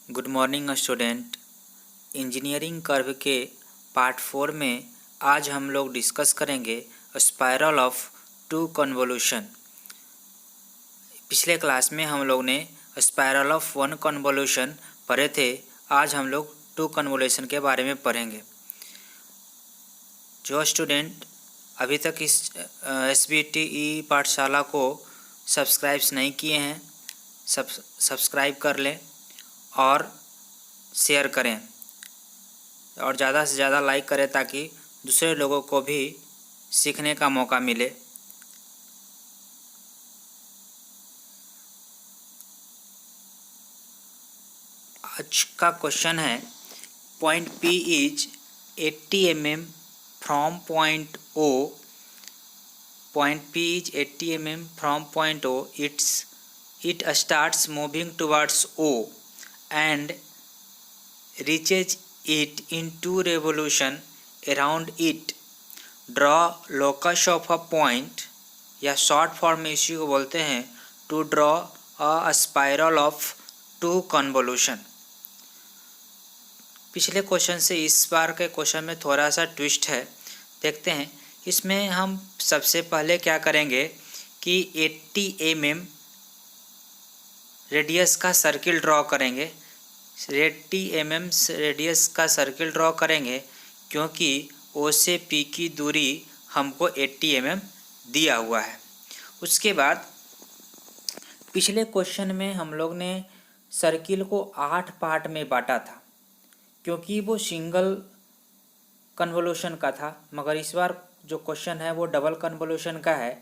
Good morning student. Engineering curve के part 4 में आज हम लोग डिस्कस करेंगे स्पाइरल ऑफ टू कन्वोल्यूशन। पिछले क्लास में हम लोग ने स्पाइरल ऑफ वन कन्वोल्यूशन पढ़े थे। आज हम लोग टू कन्वोल्यूशन के बारे में पढ़ेंगे। जो स्टूडेंट अभी तक इस SBTE पाठशाला को सब्सक्राइब नहीं किए हैं, सब्सक्राइब कर लें और शेयर करें और ज़्यादा से ज़्यादा लाइक करें ताकि दूसरे लोगों को भी सीखने का मौका मिले। आज का क्वेश्चन है, point P is 80 mm from point O। Point P is 80 mm from point O. It starts moving towards O and reaches it in two revolution around it. Draw locus of a point या short form में इसी को बोलते हैं to draw a spiral of two convolution. पिछले question से इस बार के क्वेश्चन में थोड़ा सा ट्विस्ट है, देखते हैं। इसमें हम सबसे पहले क्या करेंगे कि 80 mm रेडियस का सर्किल ड्रॉ करेंगे। 80 mm रेडियस का सर्किल ड्रॉ करेंगे क्योंकि O से P की दूरी हमको 80 mm दिया हुआ है। उसके बाद पिछले क्वेश्चन में हम लोग ने सर्किल को 8 पार्ट में बांटा था क्योंकि वो सिंगल कन्वोल्यूशन का था, मगर इस बार जो क्वेश्चन है वो डबल कन्वोल्यूशन का है।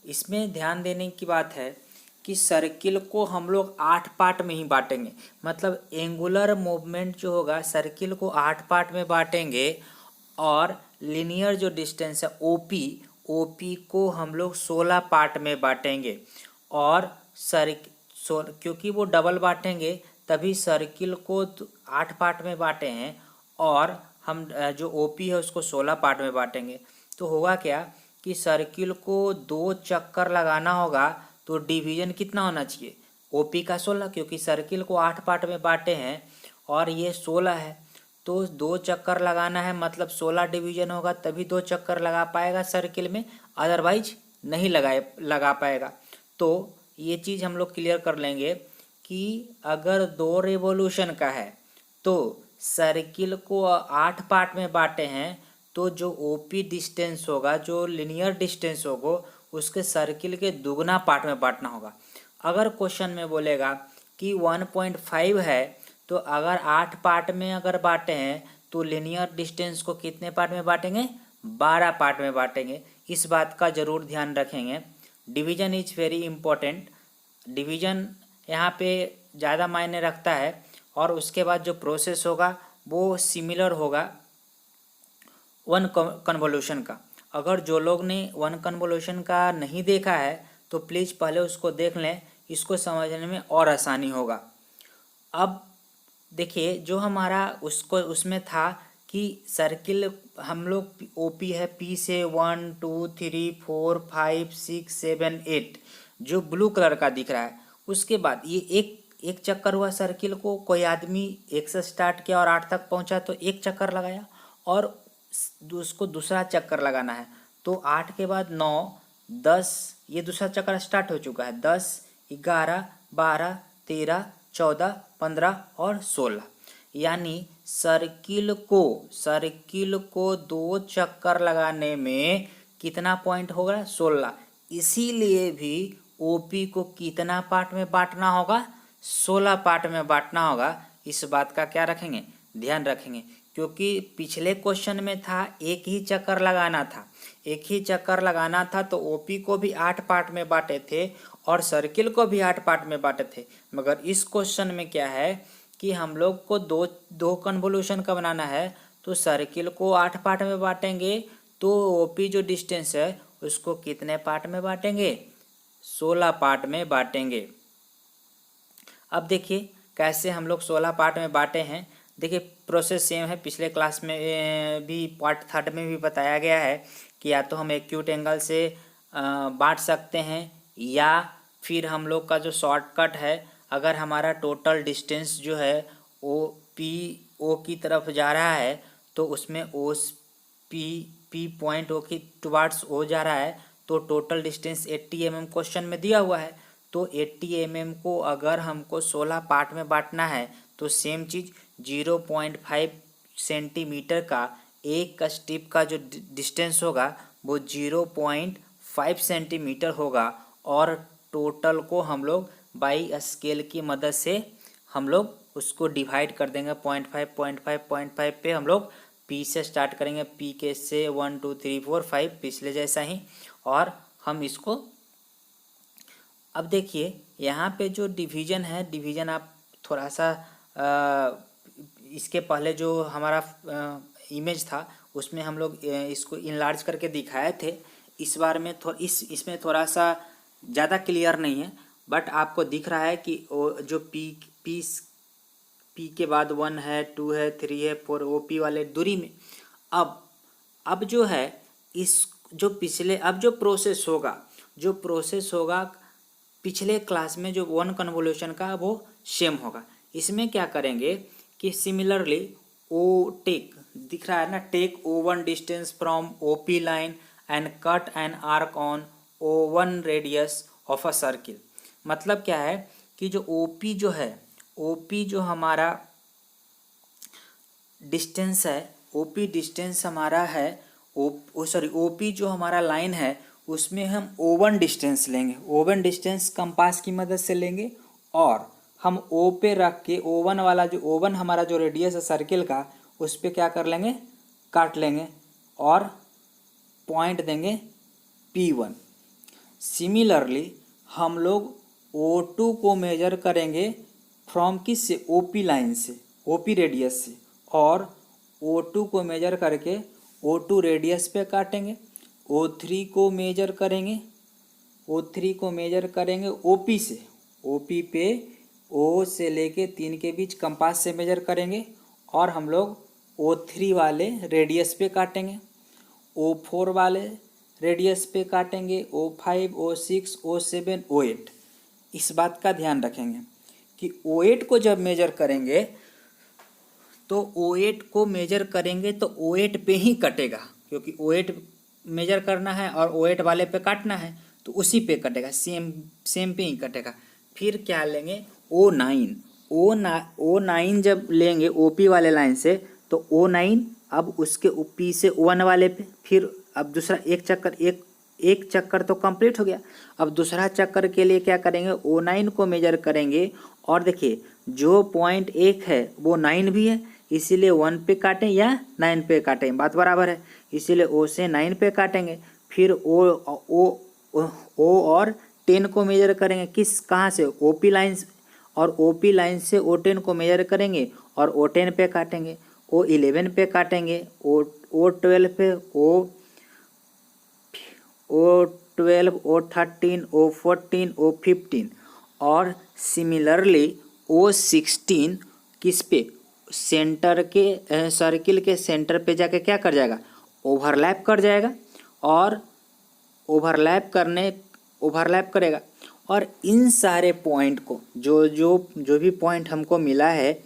इसमें ध्यान देने की बात है कि सर्किल को हम लोग 8 पार्ट में ही बांटेंगे, मतलब एंगुलर मूवमेंट जो होगा सर्किल को 8 पार्ट में बांटेंगे और लिनियर जो डिस्टेंस है OP को हम लोग 16 पार्ट में बांटेंगे। और क्योंकि वो डबल बांटेंगे तभी सर्किल को 8 पार्ट में बांटे हैं और हम जो OP है उसको 16 पार्ट में बांटेंगे। तो होगा क्या कि सर्किल को 2 चक्कर लगाना होगा, तो डिवीजन कितना होना चाहिए OP का 16, क्योंकि सर्किल को 8 पार्ट में बांटे हैं और ये 16 है, तो 2 चक्कर लगाना है, मतलब 16 डिवीजन होगा तभी 2 चक्कर लगा पाएगा सर्किल में, अदरवाइज नहीं लगा पाएगा। तो ये चीज़ हम लोग क्लियर कर लेंगे कि अगर 2 रेवोल्यूशन का है तो सर्किल को 8 पार्ट में बांटे हैं, तो जो OP डिस्टेंस होगा, जो लिनियर डिस्टेंस होगा, उसके सर्किल के दुगना पार्ट में बांटना होगा। अगर क्वेश्चन में बोलेगा कि 1.5 है, तो अगर 8 पार्ट में अगर बांटे हैं तो लिनियर डिस्टेंस को कितने पार्ट में बांटेंगे? 12 पार्ट में बांटेंगे। इस बात का ज़रूर ध्यान रखेंगे। Division is very important. Division यहाँ पे ज़्यादा मायने रखता है और उसके बाद जो प्रोसेस होगा वो सिमिलर होगा वन कन्वोल्यूशन का। अगर जो लोग ने वन कन्वोल्यूशन का नहीं देखा है तो प्लीज़ पहले उसको देख लें, इसको समझने में और आसानी होगा। अब देखिए, जो हमारा उसमें था कि सर्किल हम लोग OP है P से 1 2 3 4 5 6 7 8 जो ब्लू कलर का दिख रहा है। उसके बाद ये एक चक्कर हुआ सर्किल को, कोई आदमी 1 से स्टार्ट किया और 8 तक पहुंचा तो 1 चक्कर लगाया और उसको दूसरा चक्कर लगाना है, तो 8 के बाद 9 10, ये दूसरा चक्कर स्टार्ट हो चुका है। 10 11 12 13 14 15 और 16, यानी सर्किल को 2 चक्कर लगाने में कितना पॉइंट होगा? 16। इसीलिए भी OP को कितना पार्ट में बांटना होगा? 16 पार्ट में बांटना होगा। इस बात का क्या रखेंगे? ध्यान रखेंगे, क्योंकि पिछले क्वेश्चन में था एक ही चक्कर लगाना था, तो OP को भी 8 पार्ट में बांटे थे और सर्किल को भी 8 पार्ट में बांटे थे। मगर इस क्वेश्चन में क्या है कि हम लोग को दो कन्वोल्यूशन का बनाना है, तो सर्किल को 8 पार्ट में बांटेंगे, तो OP जो डिस्टेंस है उसको कितने पार्ट में बांटेंगे? 16 पार्ट में बांटेंगे। अब देखिए कैसे हम लोग 16 पार्ट में बांटे हैं। देखिए प्रोसेस सेम है, पिछले क्लास में भी पार्ट 3 में भी बताया गया है कि या तो हम एक्यूट एंगल से बांट सकते हैं या फिर हम लोग का जो शॉर्टकट है, अगर हमारा टोटल डिस्टेंस जो है ओ की तरफ जा रहा है तो उसमें ओ पी पॉइंट ओ की टुवार्ड्स ओ जा रहा है, तो टोटल डिस्टेंस 80 mm क्वेश्चन में दिया हुआ है। तो 80 mm को अगर हमको 16 पार्ट में बांटना है तो सेम चीज़ 0.5 सेंटीमीटर का एक का स्टेप का जो डिस्टेंस होगा वो 0.5 सेंटीमीटर होगा, और टोटल को हम लोग बाई स्केल की मदद से हम लोग उसको डिवाइड कर देंगे 0.5 पे हम लोग पी से स्टार्ट करेंगे, पी के से 1 2 3 4 5 पिछले जैसा ही। और हम इसको अब देखिए यहाँ पे जो डिवीज़न है, डिवीज़न आप थोड़ा सा इसके पहले जो हमारा इमेज था उसमें हम लोग इसको इनलार्ज करके दिखाए थे। इस बार में इसमें थोड़ा सा ज़्यादा क्लियर नहीं है, बट आपको दिख रहा है कि जो पी के बाद 1 है, 2 है, 3 है, 4 ओपी वाले दूरी में अब जो है इस जो पिछले अब जो प्रोसेस होगा पिछले क्लास में जो 1 कन्वोल्यूशन का वो सेम होगा। इसमें क्या करेंगे कि सिमिलरली टेक दिख रहा है ना, take O1 distance from OP line and cut an arc on O1 radius of a circle. मतलब क्या है कि जो OP जो हमारा डिस्टेंस है, OP डिस्टेंस हमारा है, OP जो हमारा लाइन है उसमें हम O1 डिस्टेंस लेंगे, O1 डिस्टेंस कंपास की मदद से लेंगे, और हम O पे रख के O1 हमारा जो रेडियस है सर्किल का उस पे क्या कर लेंगे, काट लेंगे और पॉइंट देंगे P1। सिमिलरली हम लोग O2 को मेजर करेंगे फ्रॉम किस से, OP लाइन से, OP रेडियस से, और O2 को मेजर करके O2 रेडियस पे काटेंगे। O3 को मेजर करेंगे OP से, OP पे O से लेके 3 के बीच कंपास से मेजर करेंगे, और हम लोग O3 वाले रेडियस पे काटेंगे, O4 वाले रेडियस पे काटेंगे, O5, O6, O7, O8। इस बात का ध्यान रखेंगे कि O8 को जब मेजर करेंगे तो O8 पे ही कटेगा, क्योंकि O8 मेजर करना है और O8 वाले पे काटना है तो उसी पे कटेगा, सेम पे ही कटेगा। फिर क्या लेंगे, O9 जब लेंगे OP वाले लाइन से तो O9 अब उसके P से O1 वाले पे, फिर अब दूसरा एक चक्कर तो कंप्लीट हो गया। अब दूसरा चक्कर के लिए क्या करेंगे, O9 को मेजर करेंगे, और देखिए जो पॉइंट 1 है वो 9 भी है, इसीलिए 1 पे काटें या 9 पे काटें, बात बराबर है, इसीलिए O से 9 पे काटेंगे। फिर O और 10 को मेजर करेंगे, कहाँ से, OP लाइन, और OP लाइन से O10 को मेजर करेंगे और O10 पे काटेंगे, O11 पे काटेंगे, O12 पे, O12, O13, O14, O15, और सिमिलरली O16 किस पे, सेंटर के सर्किल के सेंटर पे जाके क्या कर जाएगा, ओवरलैप कर जाएगा, और ओवरलैप करेगा। और इन सारे पॉइंट को जो भी पॉइंट हमको मिला है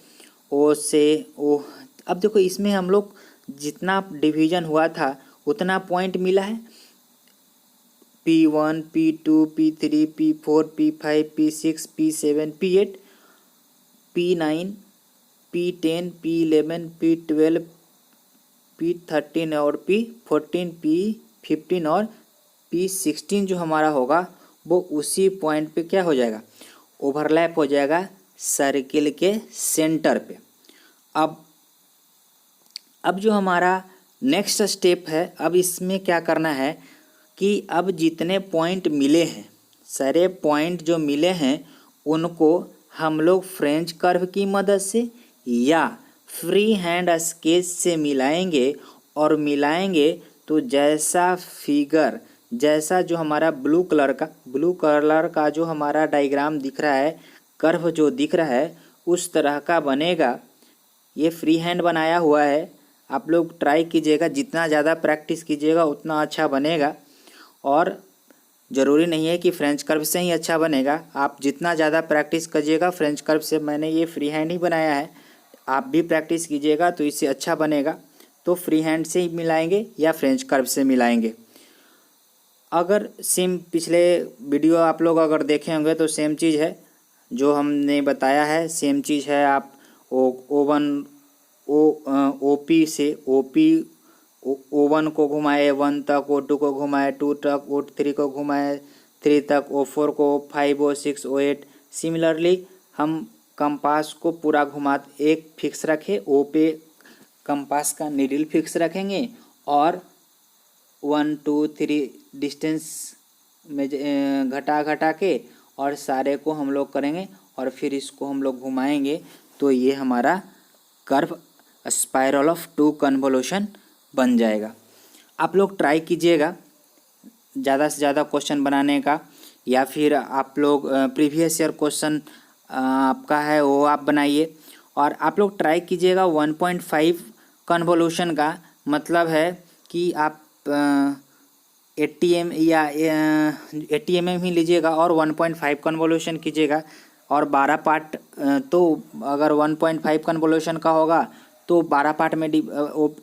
O से O, अब देखो इसमें हम लोग जितना डिवीजन हुआ था उतना पॉइंट मिला है, P1, P2, P3, P4, P5, P6, P7, P8, P9, P10, P11, P12, P13 और P14, P15 और P16 जो हमारा होगा वो उसी पॉइंट पे क्या हो जाएगा, ओवरलैप हो जाएगा सर्किल के सेंटर पे। अब जो हमारा नेक्स्ट स्टेप है, अब इसमें क्या करना है कि अब जितने पॉइंट मिले हैं, सारे पॉइंट जो मिले हैं उनको हम लोग फ्रेंच कर्व की मदद से या फ्री हैंड स्केच से मिलाएंगे, और मिलाएंगे तो जैसा जो हमारा ब्लू कलर का जो हमारा डायग्राम दिख रहा है, कर्व जो दिख रहा है उस तरह का बनेगा। ये फ्री हैंड बनाया हुआ है, आप लोग ट्राई कीजिएगा, जितना ज़्यादा प्रैक्टिस कीजिएगा उतना अच्छा बनेगा, और ज़रूरी नहीं है कि फ्रेंच कर्व से ही अच्छा बनेगा, आप जितना ज़्यादा प्रैक्टिस कीजिएगा फ्रेंच कर्व से। मैंने ये फ्री हैंड ही बनाया है, आप भी प्रैक्टिस कीजिएगा तो इससे अच्छा बनेगा। तो फ्री हैंड से ही मिलाएंगे या फ्रेंच कर्व से मिलाएंगे। अगर सेम पिछले वीडियो आप लोग अगर देखे होंगे तो सेम चीज़ है जो हमने बताया है, सेम चीज़ है। आप O1 OP से O1 को घुमाए 1 तक, O2 को घुमाए 2 तक, O3 को घुमाए 3 तक, O4 को 5, O6, O8। सिमिलरली हम कंपास को पूरा घुमा एक फिक्स रखे, O पे कंपास का नीडल फिक्स रखेंगे और 1, 2, 3 डिस्टेंस में घटा घटा के और सारे को हम लोग करेंगे और फिर इसको हम लोग घुमाएंगे तो ये हमारा कर्व स्पाइरल ऑफ 2 कन्वोल्यूशन बन जाएगा। आप लोग ट्राई कीजिएगा ज़्यादा से ज़्यादा क्वेश्चन बनाने का, या फिर आप लोग प्रीवियस ईयर क्वेश्चन आपका है वो आप बनाइए। और आप लोग ट्राई कीजिएगा 1.5 कन्वोल्यूशन का मतलब है कि आप 80 या 80 mm ही लीजिएगा और 1.5 कन्वोल्यूशन कीजिएगा और 12 पार्ट। तो अगर 1.5 कन्वोल्यूशन का होगा तो 12 पार्ट में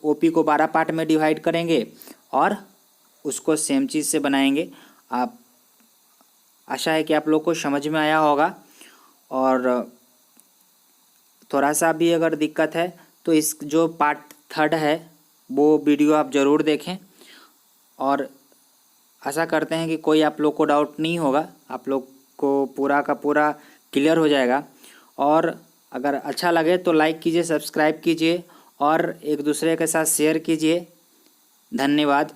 ओपी को 12 पार्ट में डिवाइड करेंगे और उसको सेम चीज़ से बनाएंगे। आप आशा है कि आप लोग को समझ में आया होगा। और थोड़ा सा भी अगर दिक्कत है तो इस जो पार्ट 3 है वो वीडियो आप ज़रूर देखें। और आशा करते हैं कि कोई आप लोग को डाउट नहीं होगा, आप लोग को पूरा का पूरा क्लियर हो जाएगा। और अगर अच्छा लगे तो लाइक कीजिए, सब्सक्राइब कीजिए और एक दूसरे के साथ शेयर कीजिए। धन्यवाद।